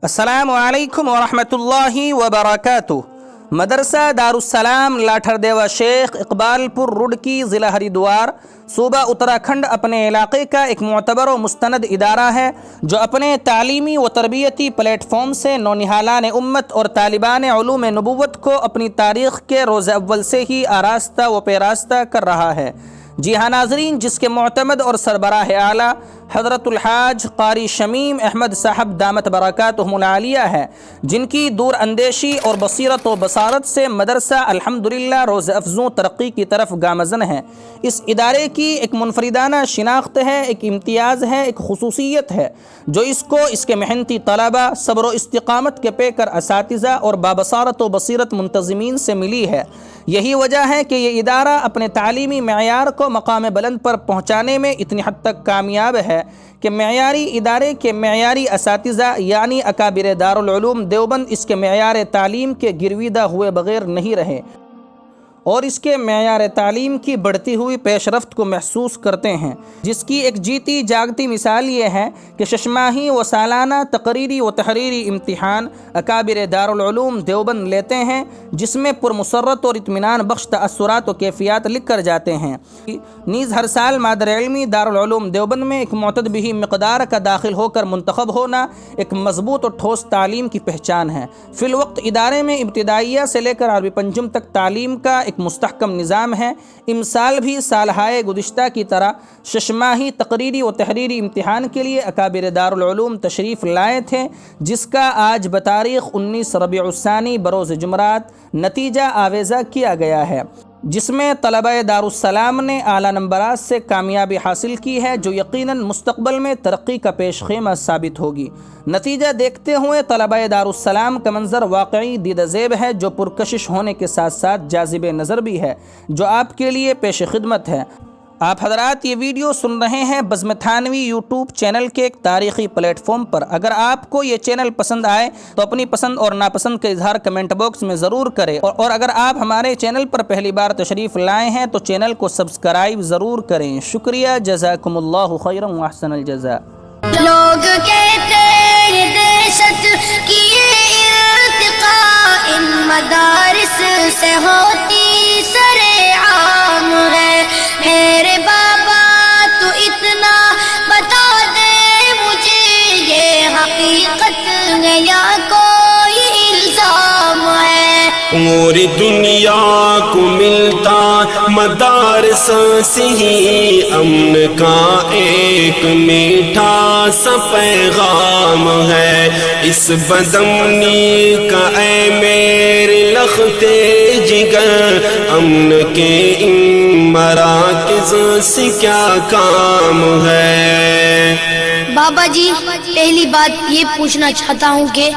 السلام علیکم ورحمۃ اللہ وبرکاتہ۔ مدرسہ دارالسلام لاٹھر دیوا شیخ اقبال پور رڈکی ضلع ہریدوار صوبہ اتراکھنڈ اپنے علاقے کا ایک معتبر و مستند ادارہ ہے جو اپنے تعلیمی و تربیتی پلیٹ فارم سے نونہالان امت اور طالبان علوم نبوت کو اپنی تاریخ کے روز اول سے ہی آراستہ و پیراستہ کر رہا ہے۔ جی ہاں ناظرین، جس کے معتمد اور سربراہ اعلیٰ حضرت الحاج قاری شمیم احمد صاحب دامت برکاتہم العالیہ ہے، جن کی دور اندیشی اور بصیرت و بصارت سے مدرسہ الحمدللہ روز افزوں ترقی کی طرف گامزن ہے۔ اس ادارے کی ایک منفردانہ شناخت ہے، ایک امتیاز ہے، ایک خصوصیت ہے جو اس کو اس کے محنتی طلباء، صبر و استقامت کے پیکر اساتذہ اور بابصارت و بصیرت منتظمین سے ملی ہے۔ یہی وجہ ہے کہ یہ ادارہ اپنے تعلیمی معیار کو مقام بلند پر پہنچانے میں اتنی حد تک کامیاب ہے کہ معیاری ادارے کے معیاری اساتذہ یعنی اکابر دارالعلوم دیوبند اس کے معیار تعلیم کے گرویدہ ہوئے بغیر نہیں رہے اور اس کے معیار تعلیم کی بڑھتی ہوئی پیش رفت کو محسوس کرتے ہیں، جس کی ایک جیتی جاگتی مثال یہ ہے کہ ششماہی و سالانہ تقریری و تحریری امتحان اکابر دارالعلوم دیوبند لیتے ہیں، جس میں پرمسرت اور اطمینان بخش تأثرات و کیفیات لکھ کر جاتے ہیں۔ نیز ہر سال مادر علمی دارالعلوم دیوبند میں ایک معتد بھی مقدار کا داخل ہو کر منتخب ہونا ایک مضبوط اور ٹھوس تعلیم کی پہچان ہے۔ فی الوقت ادارے میں ابتدائیہ سے لے کر عربی پنجم تک تعلیم کا ایک مستحکم نظام ہے۔ امسال بھی سالہائے گزشتہ کی طرح ششماہی تقریری و تحریری امتحان کے لیے اکابر دارالعلوم تشریف لائے تھے، جس کا آج بتاریخ 19 ربیع الثانی بروز جمعرات نتیجہ آویزہ کیا گیا ہے، جس میں طلبہ دارالسلام نے اعلیٰ نمبرات سے کامیابی حاصل کی ہے جو یقیناً مستقبل میں ترقی کا پیش خیمہ ثابت ہوگی۔ نتیجہ دیکھتے ہوئے طلبہ دارالسلام کا منظر واقعی دیدہ زیب ہے جو پرکشش ہونے کے ساتھ ساتھ جاذب نظر بھی ہے، جو آپ کے لیے پیش خدمت ہے۔ آپ حضرات یہ ویڈیو سن رہے ہیں بزم تھانوی یوٹیوب چینل کے ایک تاریخی پلیٹ فارم پر۔ اگر آپ کو یہ چینل پسند آئے تو اپنی پسند اور ناپسند کا اظہار کمنٹ باکس میں ضرور کریں، اور اگر آپ ہمارے چینل پر پہلی بار تشریف لائے ہیں تو چینل کو سبسکرائب ضرور کریں۔ شکریہ، جزاکم اللہ خیرا واحسن الجزاء۔ لوگ کہتے ہیں دہشت کی یہ ارتقاء ان مدارس سے ہوتی سرعام ہے، میرے بابا تو اتنا بتا دے مجھے یہ حقیقت ہے یا کوئی الزام ہے؟ پوری دنیا کو ملتا مدارس سے ہی امن کا ایک میٹھا سا پیغام ہے، اس بدامنی کا اے میرے لختے جگر امن کے ان مراکز سے کیا کام ہے؟ بابا جی، پہلی بات یہ پوچھنا چاہتا ہوں کہ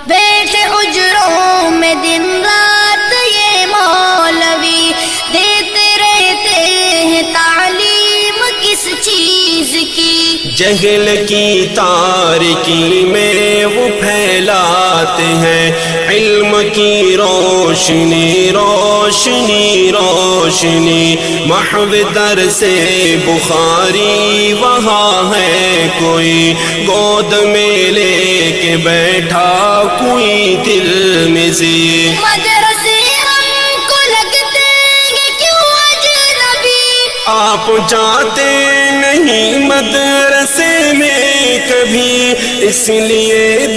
بیٹھے حجروں میں دن رات یہ مولوی دیتے رہتے ہیں تعلیم کس چیز کی؟ جہل کی تاریکی میں وہ پھیلاتے ہیں علم کی روشنی روشنی روشنی، محو در سے بخاری وہاں ہے کوئی گود میں لے کے بیٹھا کوئی دل میں زی مدرسے ہم کو لگتے ہیں کیوں اجنبی؟ آپ جاتے نہیں مدرسے میں کبھی، اس لیے